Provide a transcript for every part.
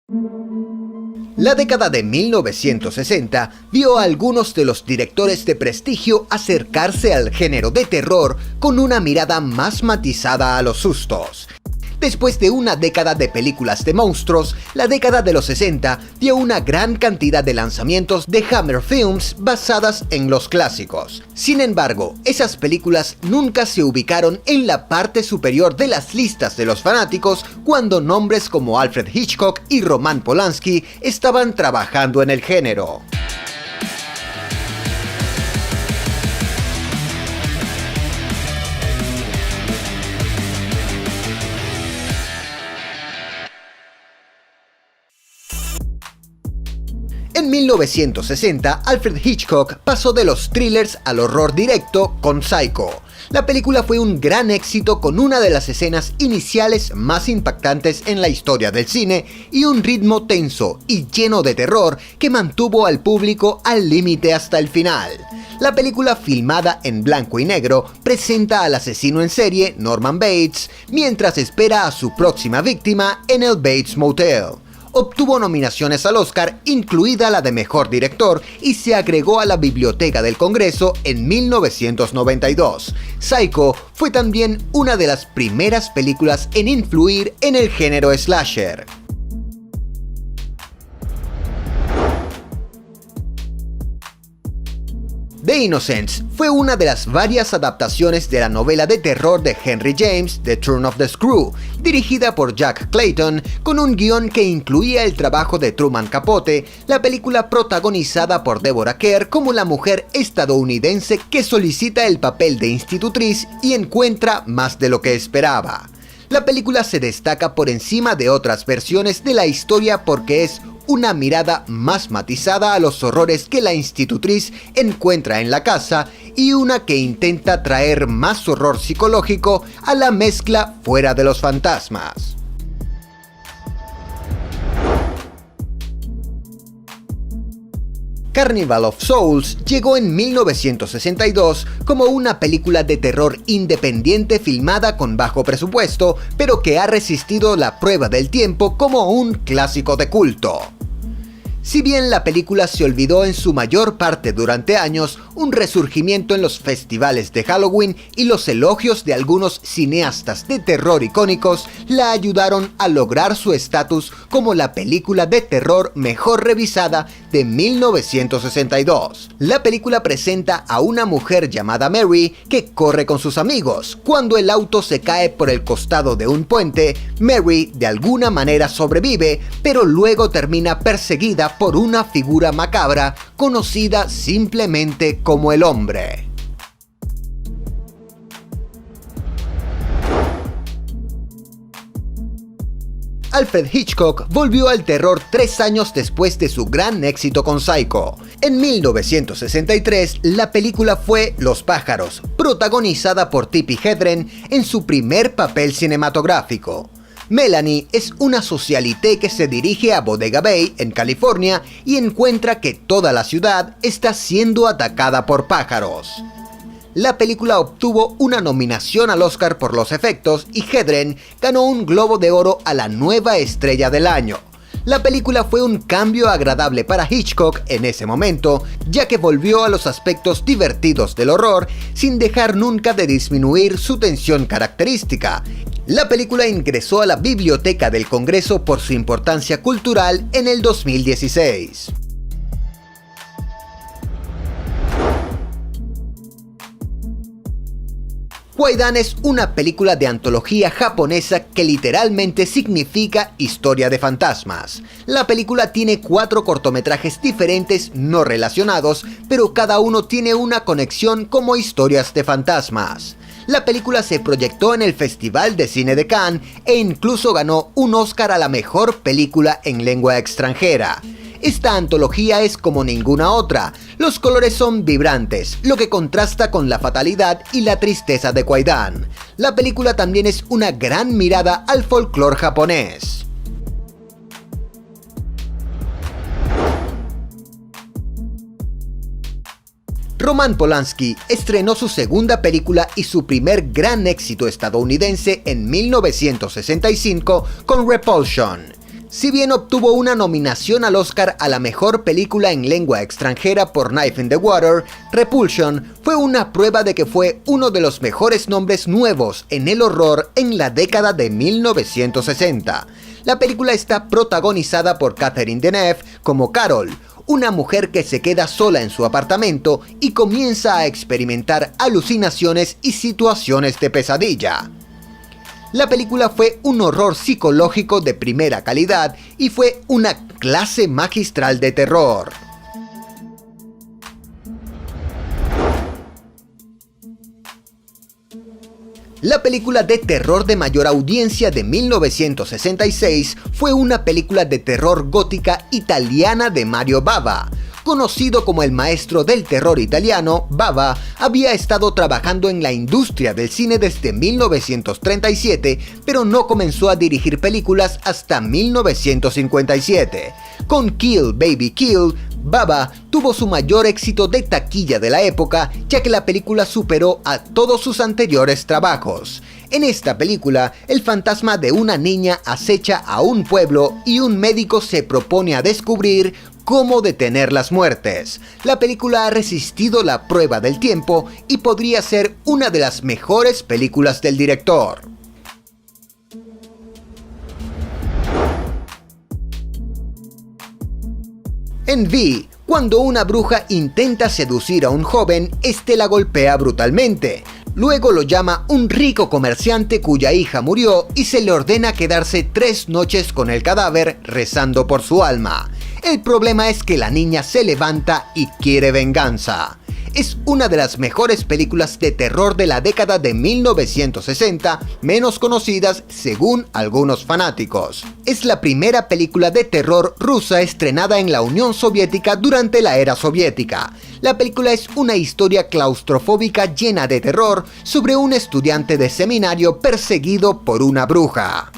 La década de 1960 vio a algunos de los directores de prestigio acercarse al género de terror con una mirada más matizada a los sustos. Después de una década de películas de monstruos, la década de los 60 dio una gran cantidad de lanzamientos de Hammer Films basadas en los clásicos. Sin embargo, esas películas nunca se ubicaron en la parte superior de las listas de los fanáticos cuando nombres como Alfred Hitchcock y Roman Polanski estaban trabajando en el género. En 1960, Alfred Hitchcock pasó de los thrillers al horror directo con Psycho. La película fue un gran éxito con una de las escenas iniciales más impactantes en la historia del cine y un ritmo tenso y lleno de terror que mantuvo al público al límite hasta el final. La película, filmada en blanco y negro, presenta al asesino en serie Norman Bates mientras espera a su próxima víctima en el Bates Motel. Obtuvo nominaciones al Oscar, incluida la de Mejor Director, y se agregó a la Biblioteca del Congreso en 1992. Psycho fue también una de las primeras películas en influir en el género slasher. The Innocents fue una de las varias adaptaciones de la novela de terror de Henry James, The Turn of the Screw, dirigida por Jack Clayton, con un guión que incluía el trabajo de Truman Capote. La película, protagonizada por Deborah Kerr como la mujer estadounidense que solicita el papel de institutriz y encuentra más de lo que esperaba. La película se destaca por encima de otras versiones de la historia porque es una mirada más matizada a los horrores que la institutriz encuentra en la casa y una que intenta traer más horror psicológico a la mezcla fuera de los fantasmas. Carnival of Souls llegó en 1962 como una película de terror independiente filmada con bajo presupuesto, pero que ha resistido la prueba del tiempo como un clásico de culto. Si bien la película se olvidó en su mayor parte durante años, un resurgimiento en los festivales de Halloween y los elogios de algunos cineastas de terror icónicos la ayudaron a lograr su estatus como la película de terror mejor revisada de 1962. La película presenta a una mujer llamada Mary que corre con sus amigos. Cuando el auto se cae por el costado de un puente, Mary de alguna manera sobrevive, pero luego termina perseguida por una figura macabra conocida simplemente como el Hombre. Alfred Hitchcock volvió al terror 3 años después de su gran éxito con Psycho. En 1963, la película fue Los pájaros, protagonizada por Tippi Hedren en su primer papel cinematográfico. Melanie es una socialité que se dirige a Bodega Bay, en California, y encuentra que toda la ciudad está siendo atacada por pájaros. La película obtuvo una nominación al Oscar por los efectos y Hedren ganó un Globo de Oro a la nueva estrella del año. La película fue un cambio agradable para Hitchcock en ese momento, ya que volvió a los aspectos divertidos del horror sin dejar nunca de disminuir su tensión característica. La película ingresó a la Biblioteca del Congreso por su importancia cultural en el 2016. Kwaidan es una película de antología japonesa que literalmente significa historia de fantasmas. La película tiene 4 cortometrajes diferentes no relacionados, pero cada uno tiene una conexión como historias de fantasmas. La película se proyectó en el Festival de Cine de Cannes e incluso ganó un Oscar a la mejor película en lengua extranjera. Esta antología es como ninguna otra. Los colores son vibrantes, lo que contrasta con la fatalidad y la tristeza de Kwaidan. La película también es una gran mirada al folclore japonés. Roman Polanski estrenó su segunda película y su primer gran éxito estadounidense en 1965 con Repulsion. Si bien obtuvo una nominación al Oscar a la mejor película en lengua extranjera por Knife in the Water, Repulsion fue una prueba de que fue uno de los mejores nombres nuevos en el horror en la década de 1960. La película está protagonizada por Catherine Deneuve como Carol, una mujer que se queda sola en su apartamento y comienza a experimentar alucinaciones y situaciones de pesadilla. La película fue un horror psicológico de primera calidad y fue una clase magistral de terror. La película de terror de mayor audiencia de 1966 fue una película de terror gótica italiana de Mario Bava. Conocido como el maestro del terror italiano, Bava había estado trabajando en la industria del cine desde 1937, pero no comenzó a dirigir películas hasta 1957. Con Kill Baby Kill, Bava tuvo su mayor éxito de taquilla de la época, ya que la película superó a todos sus anteriores trabajos. En esta película, el fantasma de una niña acecha a un pueblo y un médico se propone a descubrir cómo detener las muertes. La película ha resistido la prueba del tiempo y podría ser una de las mejores películas del director. En V, cuando una bruja intenta seducir a un joven, este la golpea brutalmente. Luego lo llama un rico comerciante cuya hija murió y se le ordena quedarse 3 noches con el cadáver rezando por su alma. El problema es que la niña se levanta y quiere venganza. Es una de las mejores películas de terror de la década de 1960, menos conocidas según algunos fanáticos. Es la primera película de terror rusa estrenada en la Unión Soviética durante la era soviética. La película es una historia claustrofóbica llena de terror sobre un estudiante de seminario perseguido por una bruja.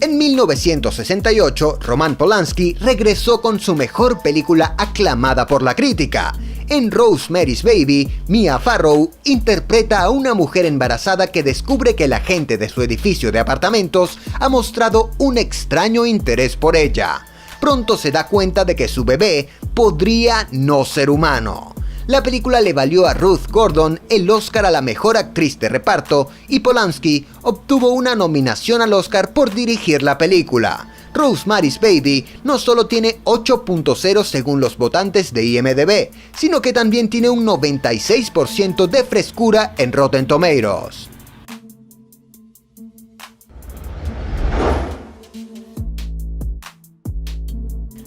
En 1968, Roman Polanski regresó con su mejor película aclamada por la crítica. En Rosemary's Baby, Mia Farrow interpreta a una mujer embarazada que descubre que la gente de su edificio de apartamentos ha mostrado un extraño interés por ella. Pronto se da cuenta de que su bebé podría no ser humano. La película le valió a Ruth Gordon el Oscar a la mejor actriz de reparto y Polanski obtuvo una nominación al Oscar por dirigir la película. Rosemary's Baby no solo tiene 8.0 según los votantes de IMDb, sino que también tiene un 96% de frescura en Rotten Tomatoes.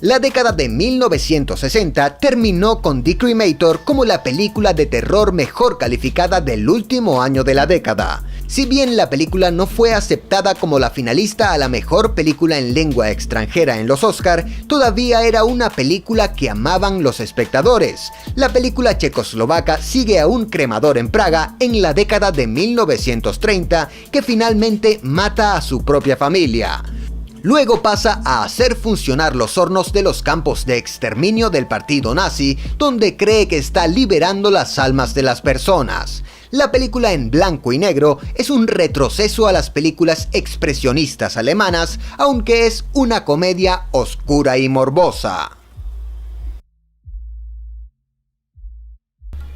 La década de 1960 terminó con The Cremator como la película de terror mejor calificada del último año de la década. Si bien la película no fue aceptada como la finalista a la mejor película en lengua extranjera en los Oscar, todavía era una película que amaban los espectadores. La película checoslovaca sigue a un cremador en Praga en la década de 1930 que finalmente mata a su propia familia. Luego pasa a hacer funcionar los hornos de los campos de exterminio del partido nazi, donde cree que está liberando las almas de las personas. La película en blanco y negro es un retroceso a las películas expresionistas alemanas, aunque es una comedia oscura y morbosa.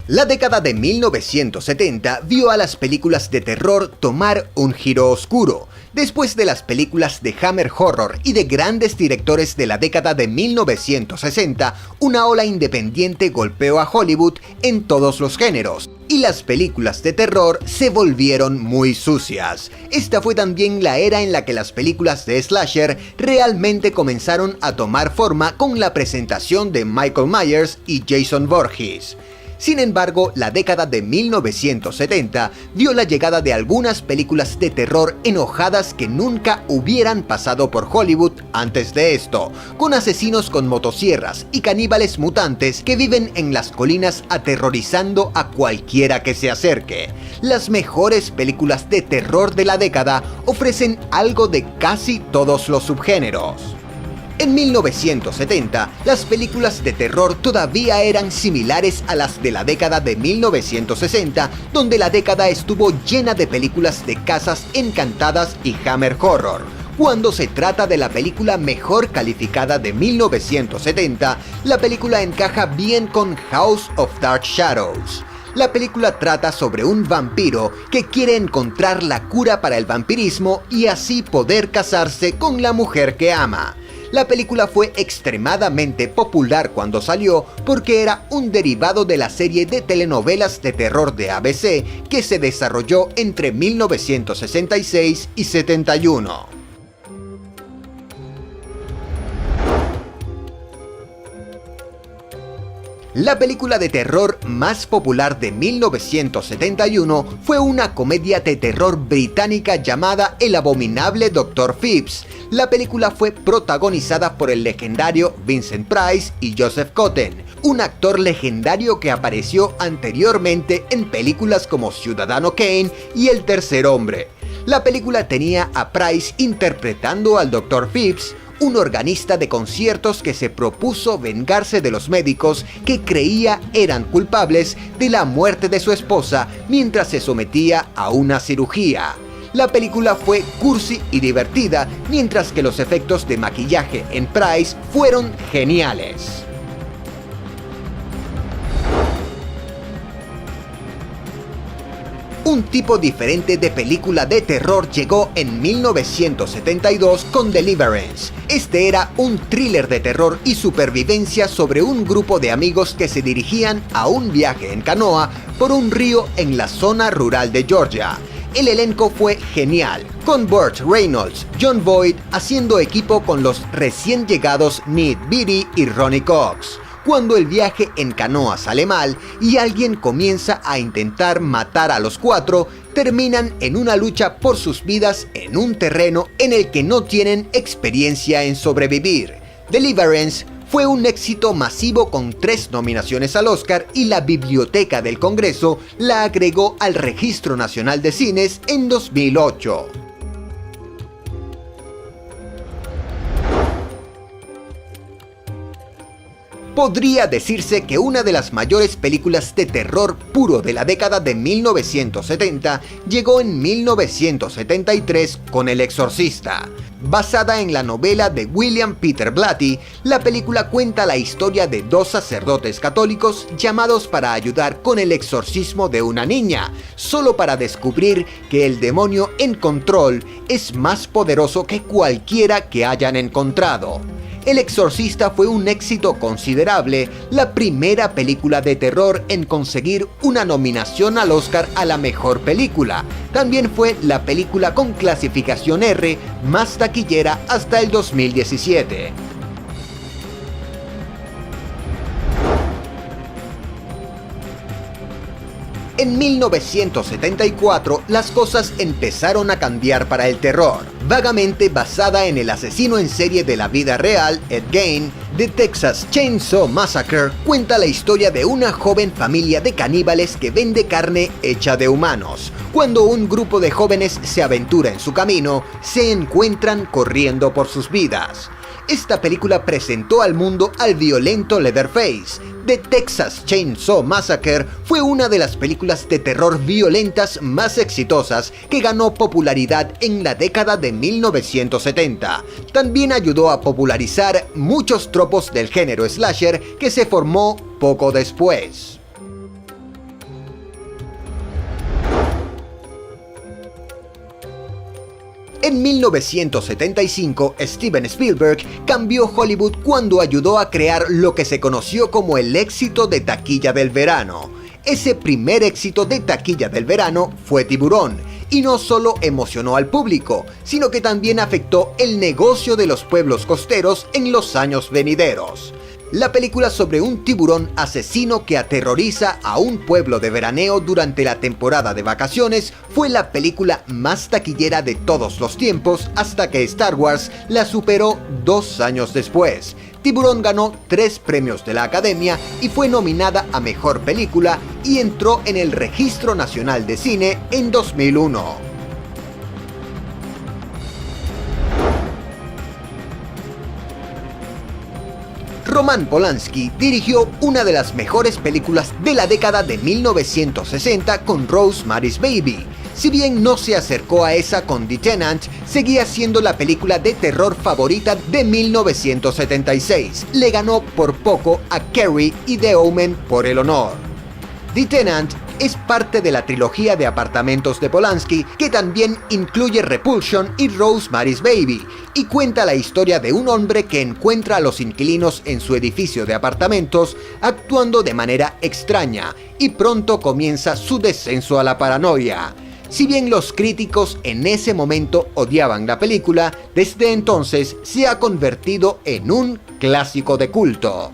La década de 1970 vio a las películas de terror tomar un giro oscuro. Después de las películas de Hammer Horror y de grandes directores de la década de 1960, una ola independiente golpeó a Hollywood en todos los géneros, y las películas de terror se volvieron muy sucias. Esta fue también la era en la que las películas de slasher realmente comenzaron a tomar forma con la presentación de Michael Myers y Jason Voorhees. Sin embargo, la década de 1970 vio la llegada de algunas películas de terror enojadas que nunca hubieran pasado por Hollywood antes de esto, con asesinos con motosierras y caníbales mutantes que viven en las colinas aterrorizando a cualquiera que se acerque. Las mejores películas de terror de la década ofrecen algo de casi todos los subgéneros. En 1970, las películas de terror todavía eran similares a las de la década de 1960, donde la década estuvo llena de películas de casas encantadas y Hammer Horror. Cuando se trata de la película mejor calificada de 1970, la película encaja bien con House of Dark Shadows. La película trata sobre un vampiro que quiere encontrar la cura para el vampirismo y así poder casarse con la mujer que ama. La película fue extremadamente popular cuando salió porque era un derivado de la serie de telenovelas de terror de ABC que se desarrolló entre 1966 y 71. La película de terror más popular de 1971 fue una comedia de terror británica llamada El abominable Dr. Phipps. La película fue protagonizada por el legendario Vincent Price y Joseph Cotten, un actor legendario que apareció anteriormente en películas como Ciudadano Kane y El tercer hombre. La película tenía a Price interpretando al Dr. Phipps, un organista de conciertos que se propuso vengarse de los médicos que creía eran culpables de la muerte de su esposa mientras se sometía a una cirugía. La película fue cursi y divertida, mientras que los efectos de maquillaje en Price fueron geniales. Un tipo diferente de película de terror llegó en 1972 con Deliverance. Este era un thriller de terror y supervivencia sobre un grupo de amigos que se dirigían a un viaje en canoa por un río en la zona rural de Georgia. El elenco fue genial, con Burt Reynolds, Jon Voight haciendo equipo con los recién llegados Ned Beatty y Ronny Cox. Cuando el viaje en canoa sale mal y alguien comienza a intentar matar a los cuatro, terminan en una lucha por sus vidas en un terreno en el que no tienen experiencia en sobrevivir. Deliverance fue un éxito masivo con 3 nominaciones al Oscar y la Biblioteca del Congreso la agregó al Registro Nacional de Cines en 2008. Podría decirse que una de las mayores películas de terror puro de la década de 1970 llegó en 1973 con El Exorcista. Basada en la novela de William Peter Blatty, la película cuenta la historia de 2 sacerdotes católicos llamados para ayudar con el exorcismo de una niña, solo para descubrir que el demonio en control es más poderoso que cualquiera que hayan encontrado. El Exorcista fue un éxito considerable, la primera película de terror en conseguir una nominación al Oscar a la mejor película. También fue la película con clasificación R más taquillera hasta el 2017. En 1974, las cosas empezaron a cambiar para el terror. Vagamente basada en el asesino en serie de la vida real, Ed Gein, The Texas Chainsaw Massacre cuenta la historia de una joven familia de caníbales que vende carne hecha de humanos. Cuando un grupo de jóvenes se aventura en su camino, se encuentran corriendo por sus vidas. Esta película presentó al mundo al violento Leatherface. The Texas Chainsaw Massacre fue una de las películas de terror violentas más exitosas que ganó popularidad en la década de 1970. También ayudó a popularizar muchos tropos del género slasher que se formó poco después. En 1975, Steven Spielberg cambió Hollywood cuando ayudó a crear lo que se conoció como el éxito de taquilla del verano. Ese primer éxito de taquilla del verano fue Tiburón, y no solo emocionó al público, sino que también afectó el negocio de los pueblos costeros en los años venideros. La película sobre un tiburón asesino que aterroriza a un pueblo de veraneo durante la temporada de vacaciones fue la película más taquillera de todos los tiempos hasta que Star Wars la superó 2 años después. Tiburón ganó 3 premios de la Academia y fue nominada a Mejor Película y entró en el Registro Nacional de Cine en 2001. Roman Polanski dirigió una de las mejores películas de la década de 1960 con Rosemary's Baby. Si bien no se acercó a esa con The Tenant, seguía siendo la película de terror favorita de 1976. Le ganó por poco a Carrie y The Omen por el honor. The Tenant es parte de la trilogía de apartamentos de Polanski, que también incluye Repulsion y Rosemary's Baby, y cuenta la historia de un hombre que encuentra a los inquilinos en su edificio de apartamentos actuando de manera extraña, y pronto comienza su descenso a la paranoia. Si bien los críticos en ese momento odiaban la película, desde entonces se ha convertido en un clásico de culto.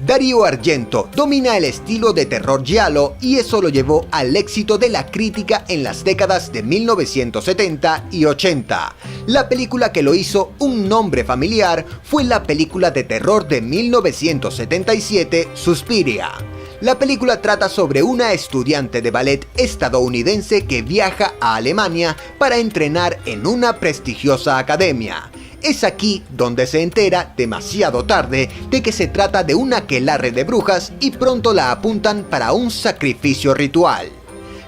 Dario Argento domina el estilo de terror giallo y eso lo llevó al éxito de la crítica en las décadas de 1970 y 80. La película que lo hizo un nombre familiar fue la película de terror de 1977, Suspiria. La película trata sobre una estudiante de ballet estadounidense que viaja a Alemania para entrenar en una prestigiosa academia. Es aquí donde se entera, demasiado tarde, de que se trata de un aquelarre de brujas y pronto la apuntan para un sacrificio ritual.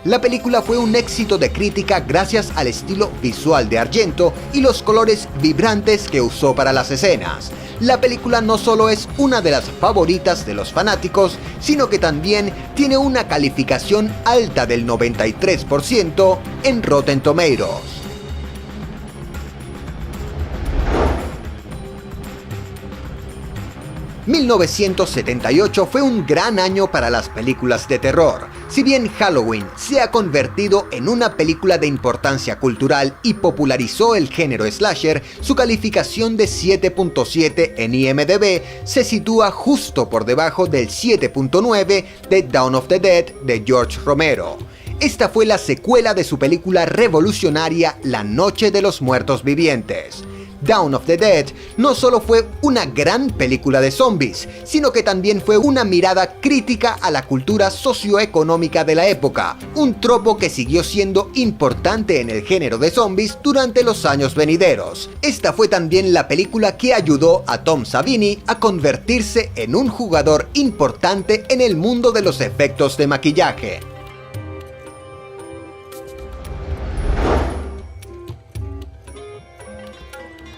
La película fue un éxito de crítica gracias al estilo visual de Argento y los colores vibrantes que usó para las escenas. La película no solo es una de las favoritas de los fanáticos, sino que también tiene una calificación alta del 93% en Rotten Tomatoes. ...1978 fue un gran año para las películas de terror. Si bien Halloween se ha convertido en una película de importancia cultural y popularizó el género slasher, su calificación de 7.7 en IMDb se sitúa justo por debajo del 7.9 de Dawn of the Dead de George Romero. Esta fue la secuela de su película revolucionaria La Noche de los Muertos Vivientes. Dawn of the Dead no solo fue una gran película de zombies, sino que también fue una mirada crítica a la cultura socioeconómica de la época, un tropo que siguió siendo importante en el género de zombies durante los años venideros. Esta fue también la película que ayudó a Tom Savini a convertirse en un jugador importante en el mundo de los efectos de maquillaje.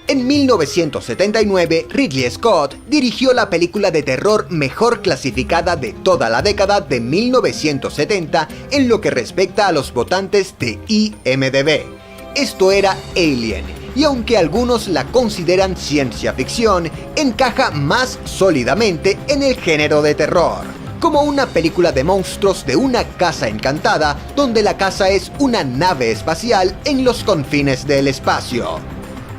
En 1979, Ridley Scott dirigió la película de terror mejor clasificada de toda la década de 1970 en lo que respecta a los votantes de IMDb. Esto era Alien, y aunque algunos la consideran ciencia ficción, encaja más sólidamente en el género de terror. Como una película de monstruos de una casa encantada, donde la casa es una nave espacial en los confines del espacio.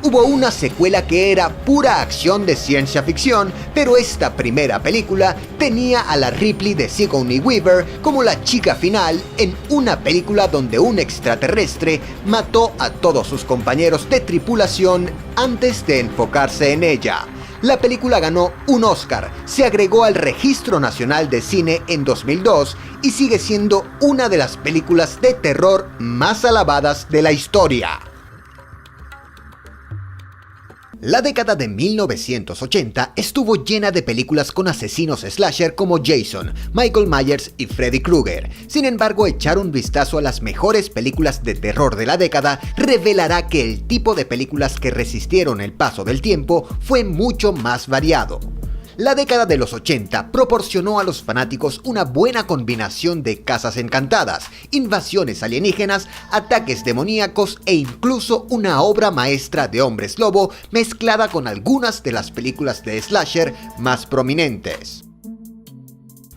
Hubo una secuela que era pura acción de ciencia ficción, pero esta primera película tenía a la Ripley de Sigourney Weaver como la chica final en una película donde un extraterrestre mató a todos sus compañeros de tripulación antes de enfocarse en ella. La película ganó un Oscar, se agregó al Registro Nacional de Cine en 2002 y sigue siendo una de las películas de terror más alabadas de la historia. La década de 1980 estuvo llena de películas con asesinos slasher como Jason, Michael Myers y Freddy Krueger. Sin embargo, echar un vistazo a las mejores películas de terror de la década revelará que el tipo de películas que resistieron el paso del tiempo fue mucho más variado. La década de los 80 proporcionó a los fanáticos una buena combinación de casas encantadas, invasiones alienígenas, ataques demoníacos e incluso una obra maestra de hombres lobo mezclada con algunas de las películas de slasher más prominentes.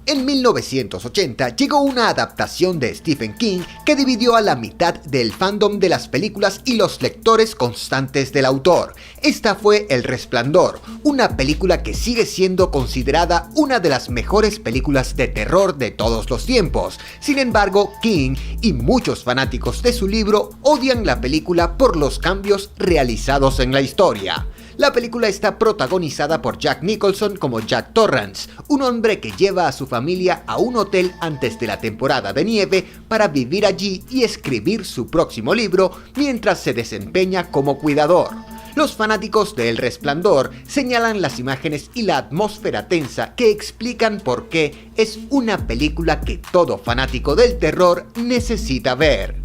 En 1980 llegó una adaptación de Stephen King que dividió a la mitad del fandom de las películas y los lectores constantes del autor. Esta fue El Resplandor, una película que sigue siendo considerada una de las mejores películas de terror de todos los tiempos. Sin embargo, King y muchos fanáticos de su libro odian la película por los cambios realizados en la historia. La película está protagonizada por Jack Nicholson como Jack Torrance, un hombre que lleva a su familia a un hotel antes de la temporada de nieve para vivir allí y escribir su próximo libro mientras se desempeña como cuidador. Los fanáticos de El Resplandor señalan las imágenes y la atmósfera tensa que explican por qué es una película que todo fanático del terror necesita ver.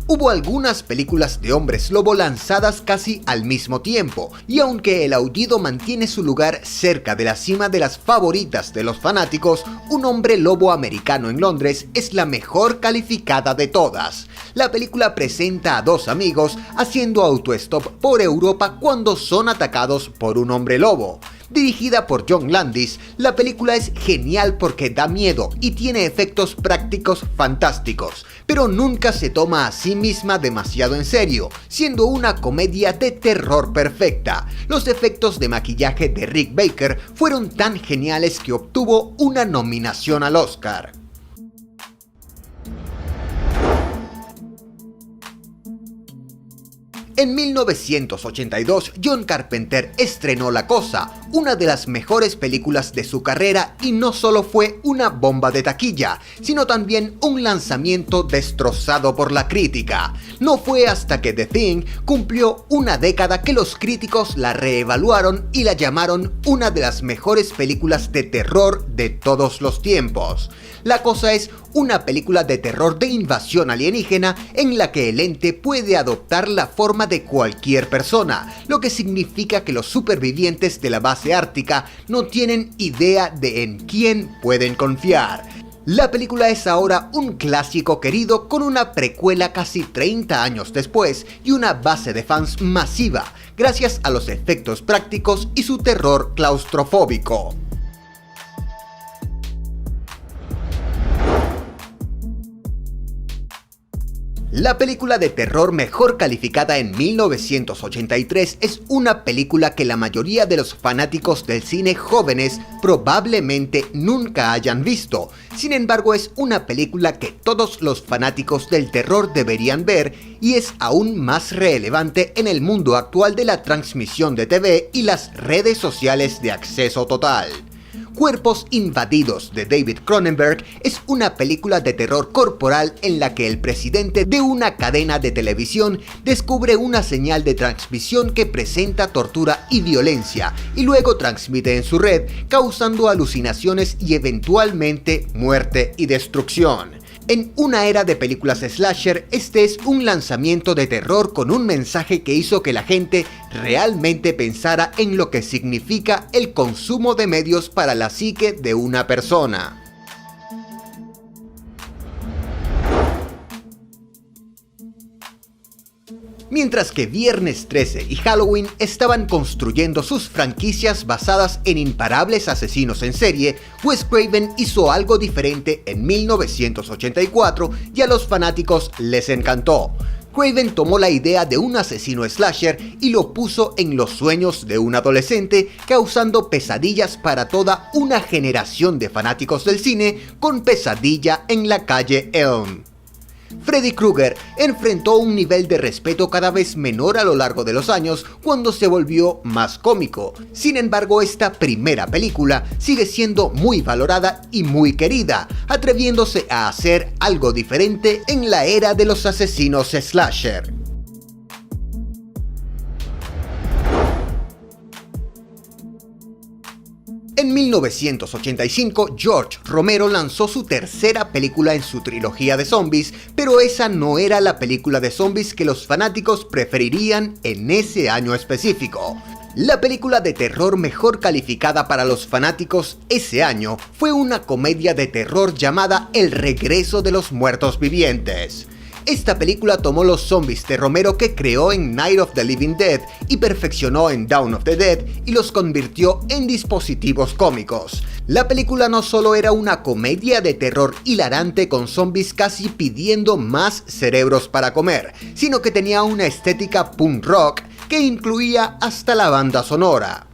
Hubo algunas películas de hombres lobo lanzadas casi al mismo tiempo, y aunque El Aullido mantiene su lugar cerca de la cima de las favoritas de los fanáticos, Un hombre lobo americano en Londres es la mejor calificada de todas. La película presenta a dos amigos haciendo autostop por Europa cuando son atacados por un hombre lobo. Dirigida por John Landis, la película es genial porque da miedo y tiene efectos prácticos fantásticos, pero nunca se toma a sí misma demasiado en serio, siendo una comedia de terror perfecta. Los efectos de maquillaje de Rick Baker fueron tan geniales que obtuvo una nominación al Oscar. En 1982, John Carpenter estrenó La Cosa, una de las mejores películas de su carrera, y no solo fue una bomba de taquilla, sino también un lanzamiento destrozado por la crítica. No fue hasta que The Thing cumplió una década que los críticos la reevaluaron y la llamaron una de las mejores películas de terror de todos los tiempos. La Cosa es una película de terror de invasión alienígena en la que el ente puede adoptar la forma de cualquier persona, lo que significa que los supervivientes de la base ártica no tienen idea de en quién pueden confiar. La película es ahora un clásico querido con una precuela casi 30 años después y una base de fans masiva, gracias a los efectos prácticos y su terror claustrofóbico. La película de terror mejor calificada en 1983 es una película que la mayoría de los fanáticos del cine jóvenes probablemente nunca hayan visto. Sin embargo, es una película que todos los fanáticos del terror deberían ver y es aún más relevante en el mundo actual de la transmisión de TV y las redes sociales de acceso total. Cuerpos Invadidos de David Cronenberg es una película de terror corporal en la que el presidente de una cadena de televisión descubre una señal de transmisión que presenta tortura y violencia y luego transmite en su red, causando alucinaciones y eventualmente muerte y destrucción. En una era de películas slasher, este es un lanzamiento de terror con un mensaje que hizo que la gente realmente pensara en lo que significa el consumo de medios para la psique de una persona. Mientras que Viernes 13 y Halloween estaban construyendo sus franquicias basadas en imparables asesinos en serie, Wes Craven hizo algo diferente en 1984 y a los fanáticos les encantó. Craven tomó la idea de un asesino slasher y lo puso en los sueños de un adolescente, causando pesadillas para toda una generación de fanáticos del cine con Pesadilla en la calle Elm. Freddy Krueger enfrentó un nivel de respeto cada vez menor a lo largo de los años cuando se volvió más cómico. Sin embargo, esta primera película sigue siendo muy valorada y muy querida, atreviéndose a hacer algo diferente en la era de los asesinos slasher. En 1985, George Romero lanzó su tercera película en su trilogía de zombies, pero esa no era la película de zombies que los fanáticos preferirían en ese año específico. La película de terror mejor calificada para los fanáticos ese año fue una comedia de terror llamada El regreso de los muertos vivientes. Esta película tomó los zombies de Romero que creó en Night of the Living Dead y perfeccionó en Dawn of the Dead y los convirtió en dispositivos cómicos. La película no solo era una comedia de terror hilarante con zombies casi pidiendo más cerebros para comer, sino que tenía una estética punk rock que incluía hasta la banda sonora.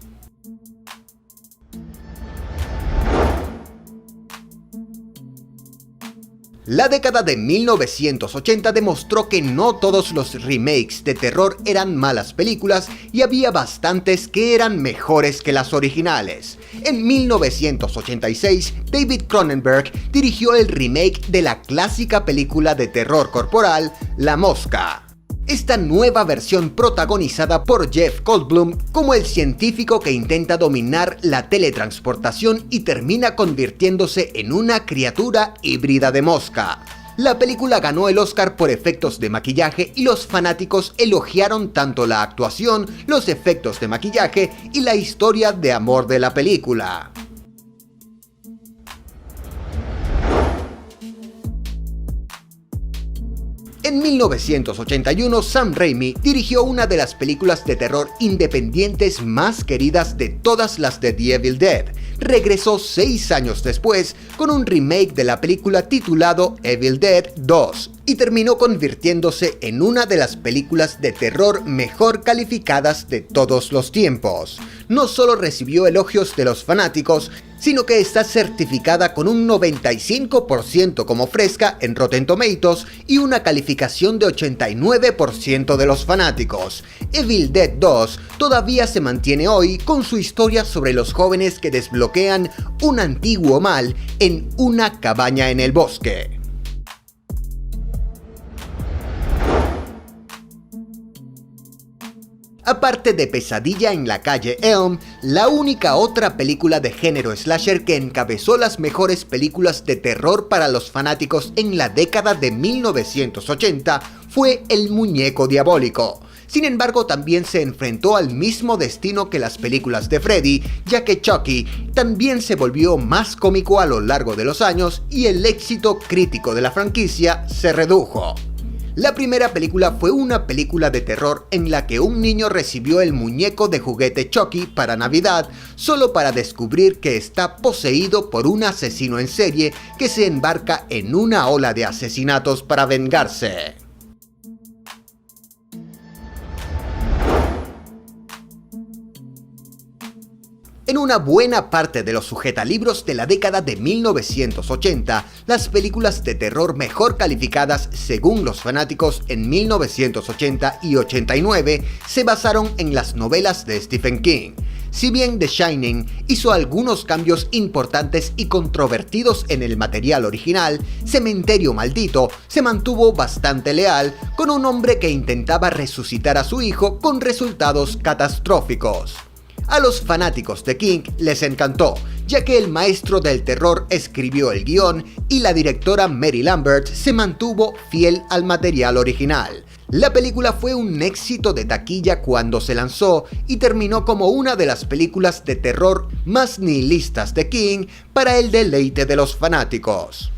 La década de 1980 demostró que no todos los remakes de terror eran malas películas y había bastantes que eran mejores que las originales. En 1986, David Cronenberg dirigió el remake de la clásica película de terror corporal, La Mosca. Esta nueva versión protagonizada por Jeff Goldblum como el científico que intenta dominar la teletransportación y termina convirtiéndose en una criatura híbrida de mosca. La película ganó el Oscar por efectos de maquillaje y los fanáticos elogiaron tanto la actuación, los efectos de maquillaje y la historia de amor de la película. En 1981, Sam Raimi dirigió una de las películas de terror independientes más queridas de todas las de The Evil Dead. Regresó 6 años después con un remake de la película titulado Evil Dead 2 y terminó convirtiéndose en una de las películas de terror mejor calificadas de todos los tiempos. No solo recibió elogios de los fanáticos, sino que está certificada con un 95% como fresca en Rotten Tomatoes y una calificación de 89% de los fanáticos. Evil Dead 2 todavía se mantiene hoy con su historia sobre los jóvenes que desbloquean un antiguo mal en una cabaña en el bosque. Aparte de Pesadilla en la calle Elm, la única otra película de género slasher que encabezó las mejores películas de terror para los fanáticos en la década de 1980 fue El Muñeco Diabólico. Sin embargo, también se enfrentó al mismo destino que las películas de Freddy, ya que Chucky también se volvió más cómico a lo largo de los años y el éxito crítico de la franquicia se redujo. La primera película fue una película de terror en la que un niño recibió el muñeco de juguete Chucky para Navidad solo para descubrir que está poseído por un asesino en serie que se embarca en una ola de asesinatos para vengarse. En una buena parte de los sujetalibros de la década de 1980, las películas de terror mejor calificadas según los fanáticos en 1980 y 89 se basaron en las novelas de Stephen King. Si bien The Shining hizo algunos cambios importantes y controvertidos en el material original, Cementerio Maldito se mantuvo bastante leal con un hombre que intentaba resucitar a su hijo con resultados catastróficos. A los fanáticos de King les encantó, ya que el maestro del terror escribió el guión y la directora Mary Lambert se mantuvo fiel al material original. La película fue un éxito de taquilla cuando se lanzó y terminó como una de las películas de terror más nihilistas de King para el deleite de los fanáticos.